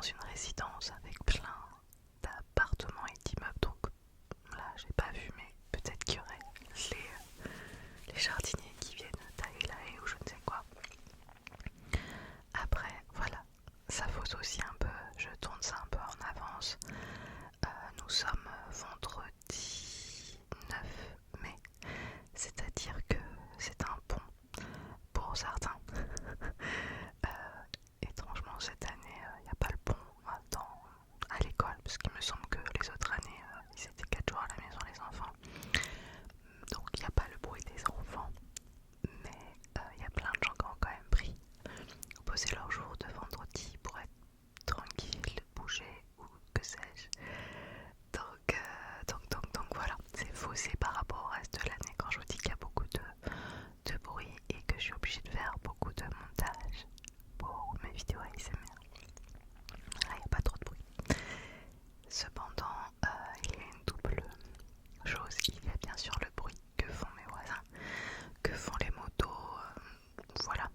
une résidence avec plein d'appartements et d'immeubles, donc là j'ai pas vu, mais peut-être qu'il y aurait les jardiniers qui viennent tailler la haie ou je ne sais quoi. Après, voilà, ça fausse aussi un peu, je tourne ça un peu en avance. Nous sommes vendredi 9 mai, c'est-à-dire que c'est un pont pour certains. Étrangement, cette année, il n'y a pas le pont à l'école, parce qu'il me semble que les autres années, ils étaient 4 jours à la maison, les enfants. Donc il n'y a pas le bruit des enfants, mais il y a plein de gens qui ont quand même posé leur jour de vendredi pour être tranquille, bouger ou que sais-je. Donc voilà, c'est faussé par rapport au reste de l'année quand je vous dis qu'il y a beaucoup de bruit et que je suis obligée de faire beaucoup de montage pour mes vidéos ASMR. Là, il n'y a pas trop de bruit. Cependant, il y a une double chose. Il y a bien sûr le bruit que font mes voisins, que font les motos, voilà.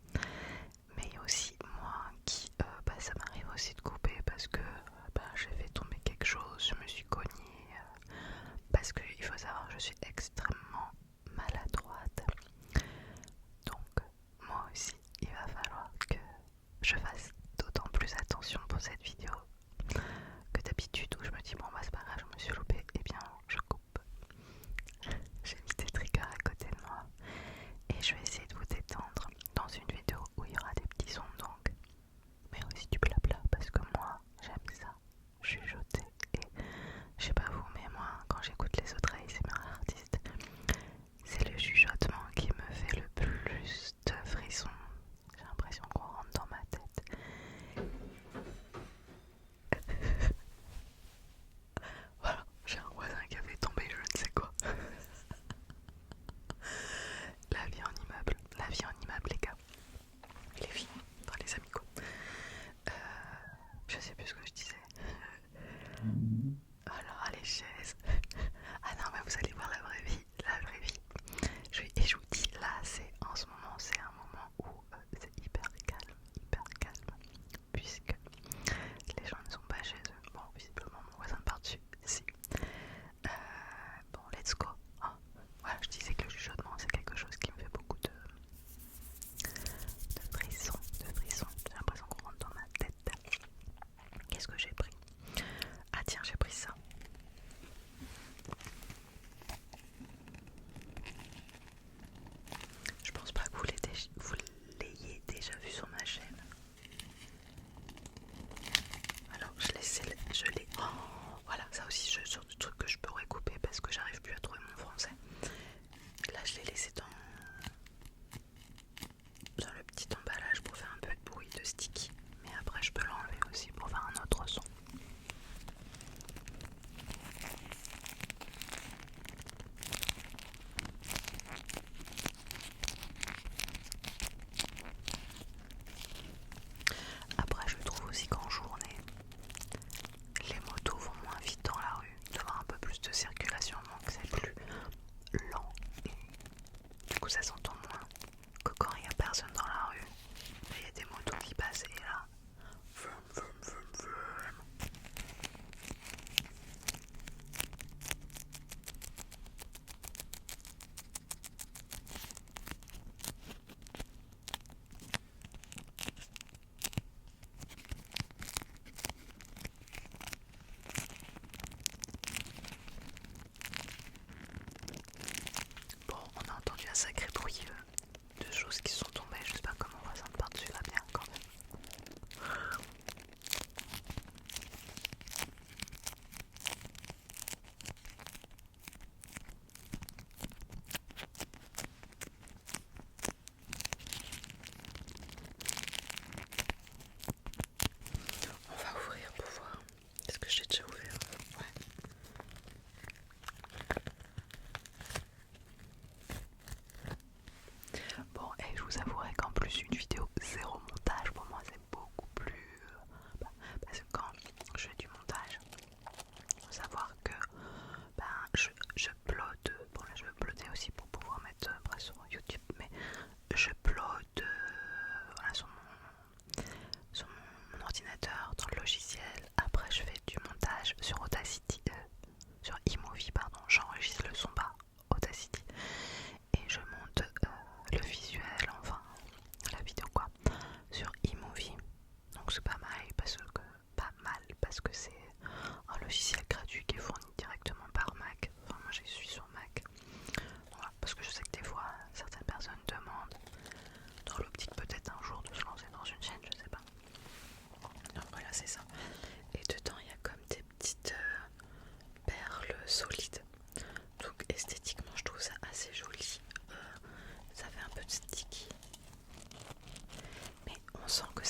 Mais il y a aussi moi qui, ça m'arrive aussi de couper parce que j'ai fait tomber quelque chose, je me suis cognée, parce qu'il faut savoir que je suis extrêmement maladroite. Donc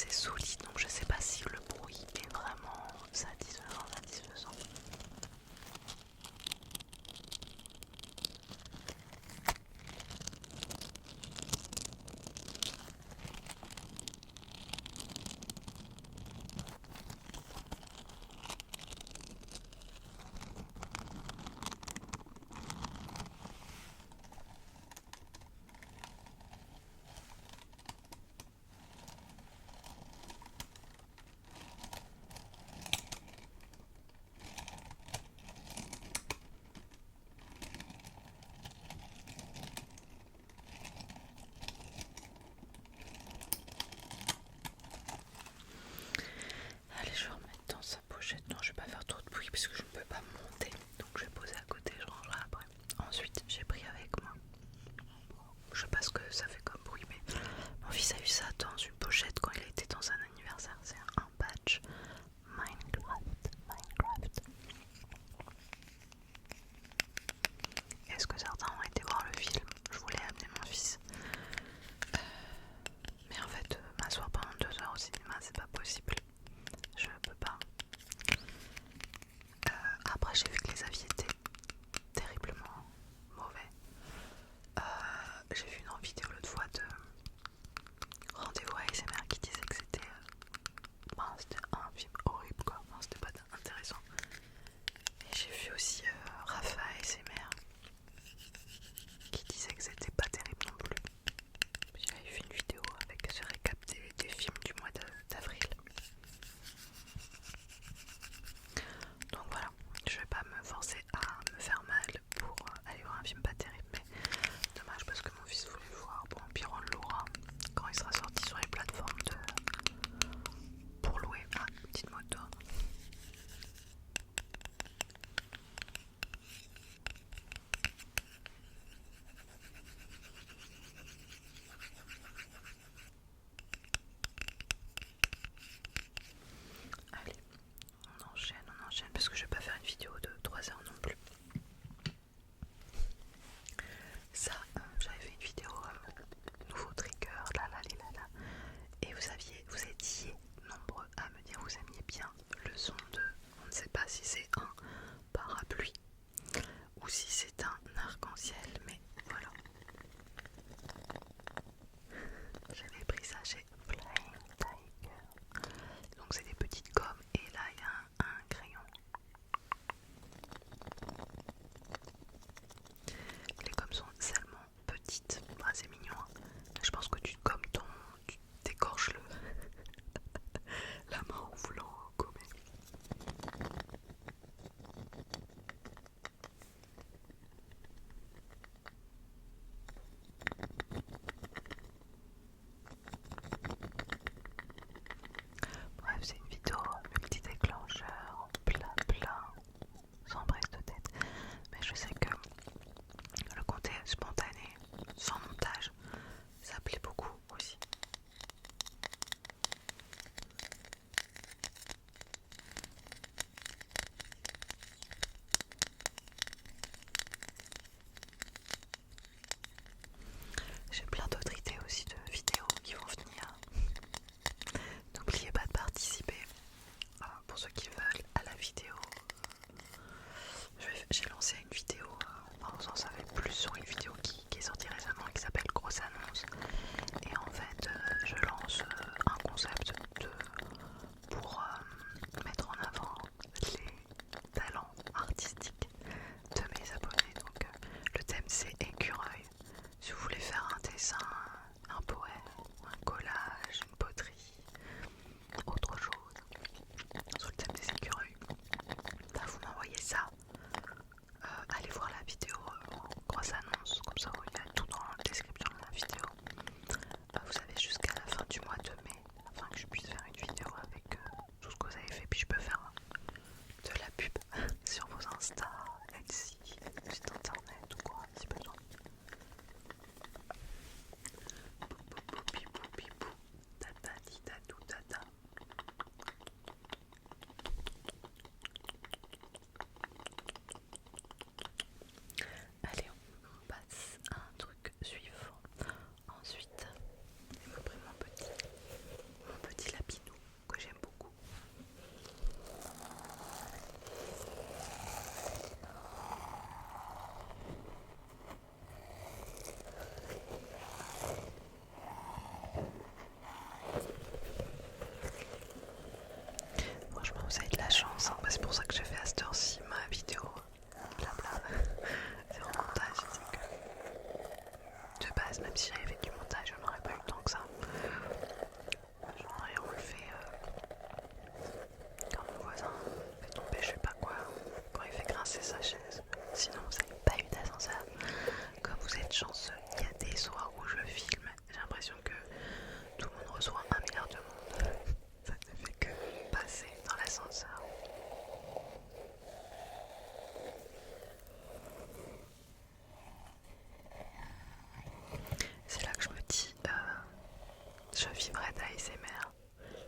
c'est sous lit, donc je sais pas si le bruit est vraiment satisfaisant.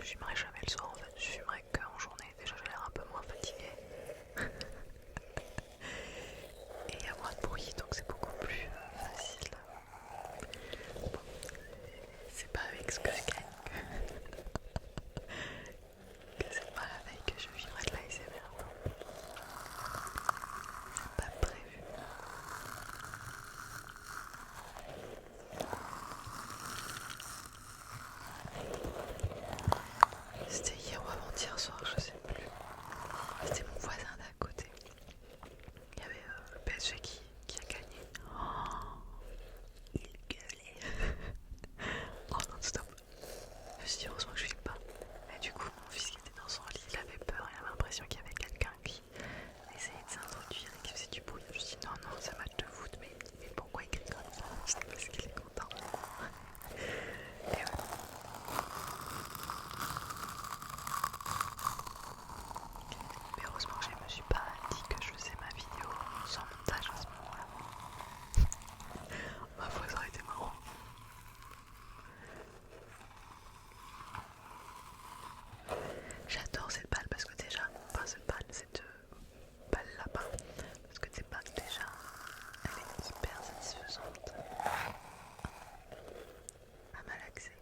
je fumerai jamais le soir en fait, je fumerai qu'en journée, déjà j'ai l'air un peu moins fatiguée. Et il y a moins de bruit donc c'est beaucoup plus facile. Bon, c'est pas avec ce que je gagne que c'est pas la veille que je vivrai de l'ASMR. C'est pas prévu. C'était hier ou avant-hier soir, je sais plus. C'était mon voisin d'à côté. Il y avait le PSG qui a gagné. Oh, il gueulait. Oh non, stop. Je me suis dit heureusement que je filme pas. Et du coup, mon fils qui était dans son lit, il avait peur, il avait l'impression qu'il y avait quelqu'un qui essayait de s'introduire et qui faisait du bruit. Je me suis dit non, non, c'est un match de foot, mais pourquoi il crie comme ça? Je sais pas parce qu'il est content. Et ouais. Mais heureusement que je me suis pas dit que je faisais ma vidéo sans montage à ce moment-là. Ma foi, ça aurait été marrant. J'adore cette balle parce que déjà, enfin cette balle, cette balle là-bas, parce que c'est pas déjà, elle est hyper satisfaisante à malaxer.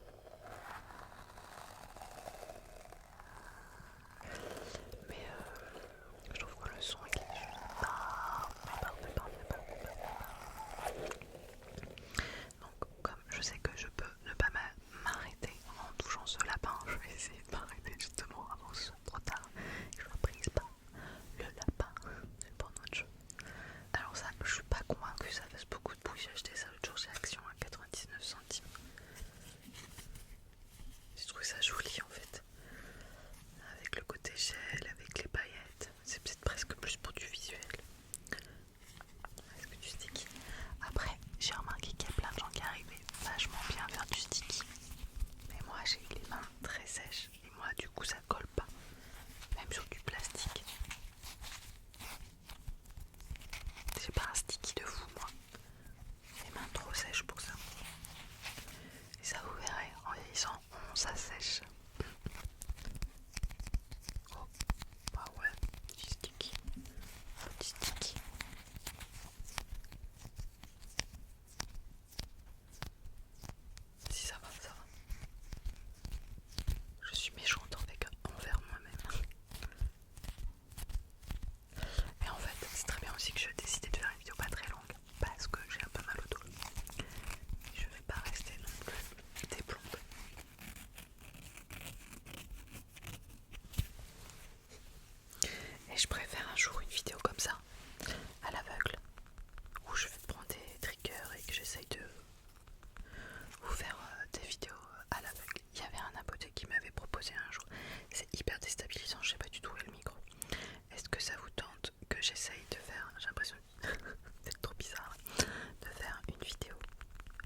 Mais je trouve que le son il est juste parfait. Donc comme je sais que je peux ne pas m'arrêter en touchant ce lapin, je vais essayer de m'arrêter justement avant que ce soit trop tard et que je reprise pas le lapin, c'est pour notre jeu. Alors ça, je suis pas convaincue que ça fasse beaucoup de bruit, j'ai acheté ça l'autre jour chez Action à 99 centimes. J'ai trouvé ça joli en fait, avec le côté gel, avec les paillettes, c'est peut-être presque plus pour du visuel. Est-ce que du sticky? Après, j'ai remarqué qu'il y a plein de gens qui arrivaient vachement bien à faire du sticky. Mais moi j'ai les mains très sèches et moi du coup ça colle pas, même sur du plastique. J'ai pas un sticky de fou moi, les mains trop sèches pour ça. Et ça vous verrez, en vieillissant, ça sèche. Oh, bah ouais, petit sticky. Petit sticky. Si ça va, ça va. Je suis méchante envers moi-même. Et en fait, c'est très bien aussi que j'ai décidé de faire une vidéo pas très longue parce que j'ai un peu mal au dos. Je vais pas rester non plus des plombes. Et je préfère un jour une vidéo comme ça, à l'aveugle, où je prends des triggers et que j'essaye de vous faire des vidéos à l'aveugle. Il y avait un abonné qui m'avait proposé un jour. C'est hyper déstabilisant, je sais pas du tout où est le micro. Est-ce que ça vous tente que j'essaye de faire, j'ai l'impression c'est trop bizarre, de faire une vidéo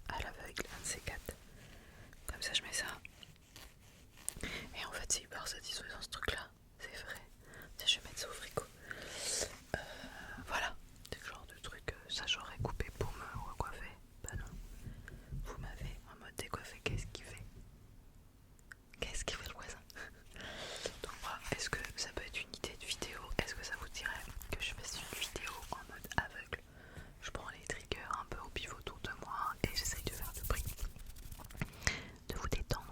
à l'aveugle, un de ces quatre. Comme ça je mets ça. Et en fait c'est hyper satisfaisant ce truc là, c'est vrai. Tiens, je vais mettre ça au frigo. Voilà, c'est le genre de truc, ça j'aurais coupé pour me recoiffer. Bah non, vous m'avez en mode décoiffé, qu'est-ce qu'il fait? Qu'est-ce qu'il fait le voisin? Donc voilà, est-ce que ça peut être une idée de vidéo? Est-ce que ça vous dirait que je fasse une vidéo en mode aveugle? Je prends les triggers un peu au pif autour de moi et j'essaye de faire le bruit, de vous détendre.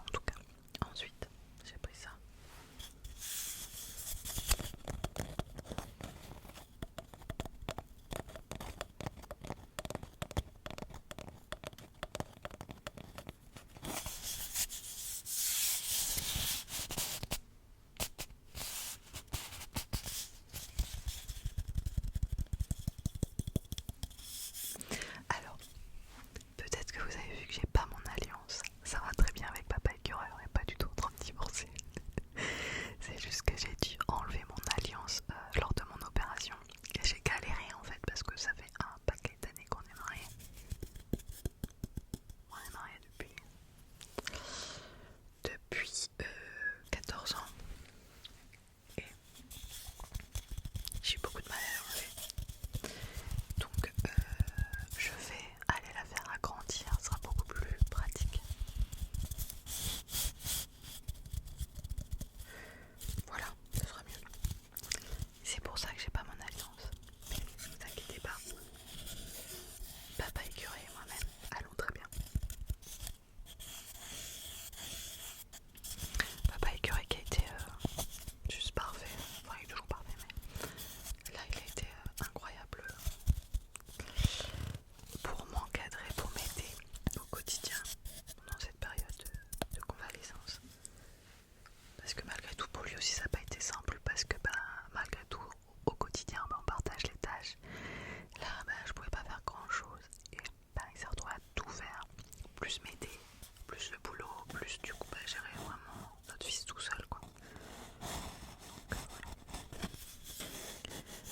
juste du coup gérer vraiment notre fils tout seul quoi. Donc, voilà.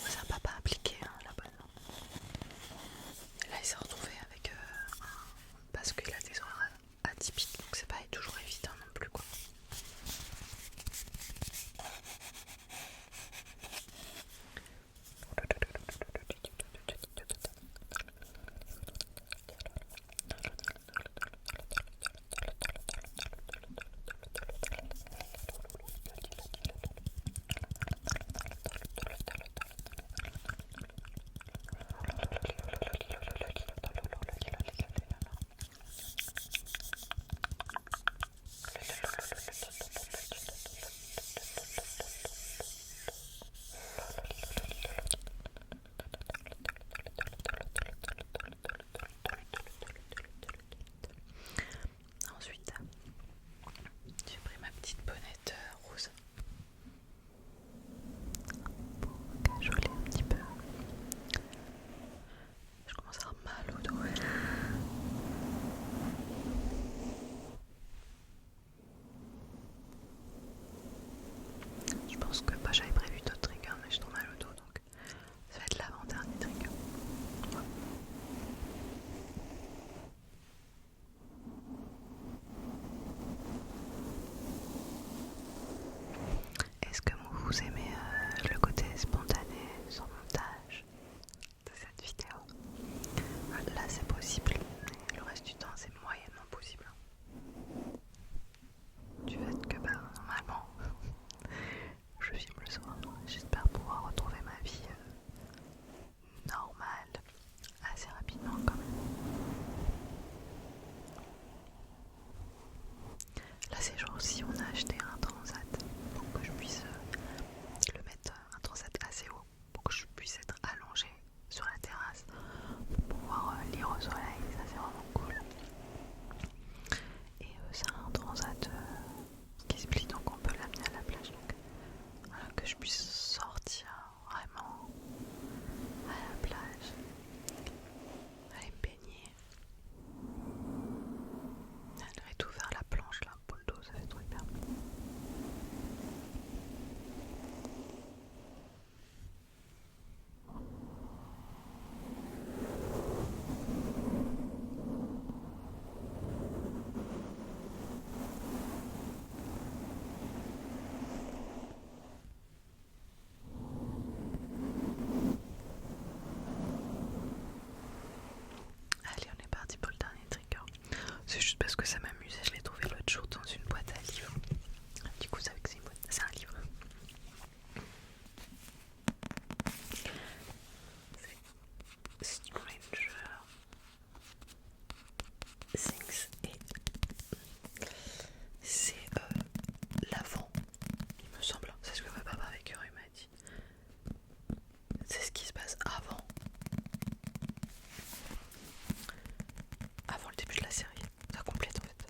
C'est un papa impliqué là bas. Là il s'est retrouvé avec parce qu'il a des horaires atypiques, donc c'est pas toujours évident non plus quoi. Ensuite, j'ai pris ma petite bonnette rose pour cajoler un petit peu. Je commence à avoir mal au dos. Je pense que j'avais prévu d'autres triggers, mais j'ai trop mal au dos, donc ça va être l'avant-dernier trigger. Ouais. Est-ce que vous aimez le côté spontané, sans montage de cette vidéo? Là c'est possible, mais le reste du temps c'est moyennement possible. Du fait que normalement je filme le soir, j'espère pouvoir retrouver ma vie normale assez rapidement quand même. Là ces jours-ci on a acheté un transat pour que je puisse le mettre un transat assez haut pour que je puisse être allongée sur la terrasse pour pouvoir lire au soleil, ça c'est vraiment cool. Et c'est un transat qui se plie donc on peut l'amener à la plage, donc voilà, que je puisse sortir vraiment à la plage, aller me baigner, aller tout vers la planche là pour le dos, ça fait trop hyper bien. Allez, on est parti pour le dernier trigger. C'est juste parce que ça m'amusait, je l'ai trouvé l'autre jour dans une boîte à livres. Du coup, c'est un livre. C'est Stranger Things et c'est l'avant, il me semble. C'est ce que ma papa avec eux m'a dit. C'est ce qui se passe avant le début de la série. Ça complète en fait.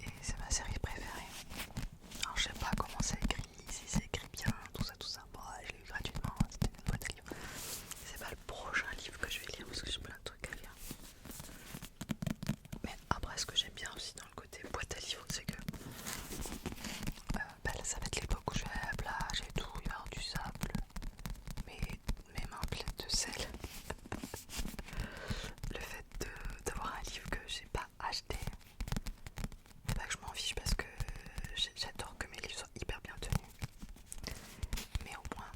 Et c'est ma série préférée. Alors je sais pas comment c'est écrit, si c'est écrit bien, tout ça. Bon, je l'ai eu gratuitement, c'était une boîte à livres. C'est pas le prochain livre que je vais lire parce que j'ai plein de trucs à lire. Mais après, ce que j'aime bien aussi dans le côté boîte à livres, c'est que là, ça va être l'époque où je vais à la plage et tout, il va y avoir du sable, mes mains pleines de sel. Le fait d'avoir un livre que j'ai pas acheté, c'est pas que je m'en fiche parce que j'adore que mes livres soient hyper bien tenus. Mais au moins,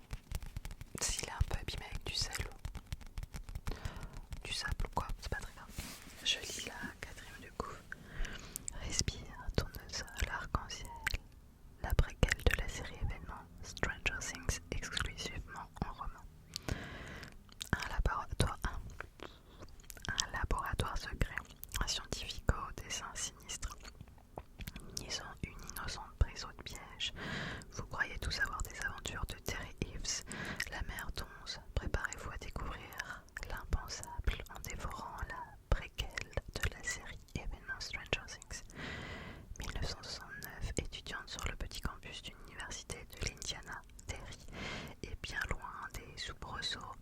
s'il est un peu abîmé avec du sel, du sable ou quoi, c'est pas très grave. Je lis la 4e de couve. Respire, tournesol, arc-en-ciel. La préquelle de la série événement Stranger Things exclusivement en roman. Un laboratoire secret, un scientifique au dessin sinistre. Une innocente prise au piège. Vous croyez tous avoir des aventures de Terry Eves, la mère d'11. Préparez-vous à découvrir l'impensable en dévorant la préquelle de la série événement Stranger Things. 1969, étudiante sur le petit campus d'une université de l'Indiana, Terry est bien loin des soubresauts